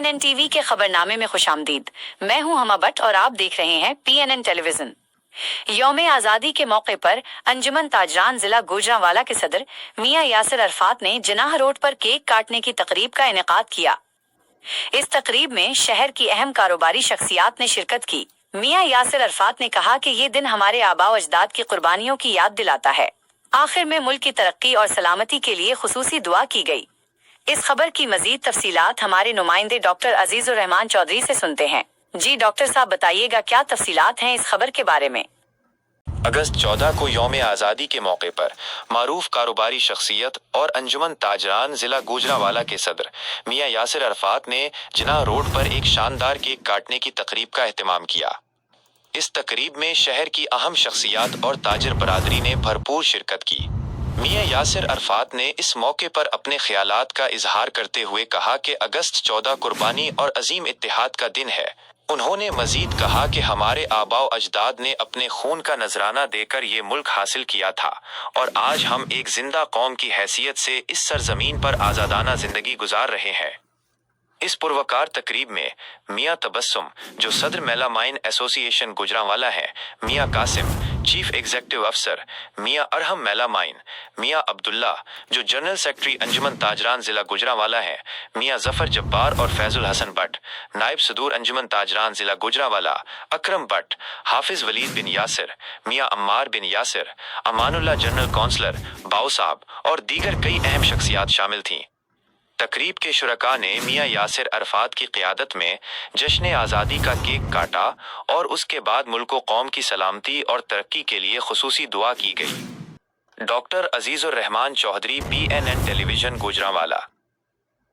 PNN TV के खबरनामे में खुशामदीद। मैं हूं हमा भट्ट और आप देख रहे हैं PNN टेलीविजन। यौम आज़ादी के मौके पर अंजुमन ताजरान जिला गुजरांवाला के सदर मियां यासिर अरफात ने जिनाह रोड पर केक काटने की तकरीब का इनेकाद किया। इस तकरीब में शहर की अहम कारोबारी शख्सियात ने शिरकत की। मियां यासिर अरफात ने कहा कि ये दिन हमारे आबाओ अजदाद की कुर्बानियों की याद दिलाता है। आखिर में मुल्क की तरक्की और सलामती के लिए खुसूसी दुआ की गई। इस खबर की मजीद तफसीलात हमारे नुमाइंदे डॉक्टर अजीजुर रहमान चौधरी से सुनते हैं। जी डॉक्टर साहब, बताइएगा क्या तफसीलात हैं इस खबर के बारे में। अगस्त 14 को यौम आज़ादी के मौके पर मारूफ कारोबारी शख्सियत और अंजुमन ताजरान जिला गुजरांवाला के सदर मियां यासिर अरफात ने जिनाह रोड पर एक शानदार केक काटने की तकरीब का एहतमाम किया। इस तकरीब में शहर की अहम शख्सियात और ताजिर बरादरी ने भरपूर शिरकत की। मियां यासिर अरफात ने इस मौके पर अपने ख्यालात का इजहार करते हुए कहा कि अगस्त 14 कुर्बानी और अजीम इत्तेहाद का दिन है। उन्होंने मजीद कहा कि हमारे आबाओ अजदाद ने अपने खून का नजराना देकर ये मुल्क हासिल किया था और आज हम एक जिंदा कौम की हैसियत से इस सरजमीन पर आज़ादाना जिंदगी गुजार रहे हैं। इस पुरवकार तकरीब में मियां तबस्सुम, जो सदर मेलामाइन एसोसिएशन गुजरांवाला है, मियां कासिम, चीफ एग्जीक्यूटिव अफसर, मियां अरहम मेलामाइन, मियां अब्दुल्ला, जो जनरल सेक्रेटरी अंजुमन ताजरान जिला गुजरांवाला है, मियां जफर जब्बार और फैजुल हसन भट्ट, नायब सदूर अंजुमन ताजरान जिला गुजरांवाला, अकरम भट्ट, हाफिज वलीद बिन यासिर, मियां अम्मार बिन यासिर, अमानुल्लाह जनरल कौंसलर, बाऊ साहब और दीगर कई अहम शख्सियात शामिल थीं। तकरीब के शुरका ने मियां यासिर अरफात की क़ियादत में जश्न आज़ादी का केक काटा और उसके बाद मुल्क व कौम की सलामती और तरक्की के लिए खुसूसी दुआ की गई। Doctor Azizur Rahman Chaudhry, PNN television Gujranwala.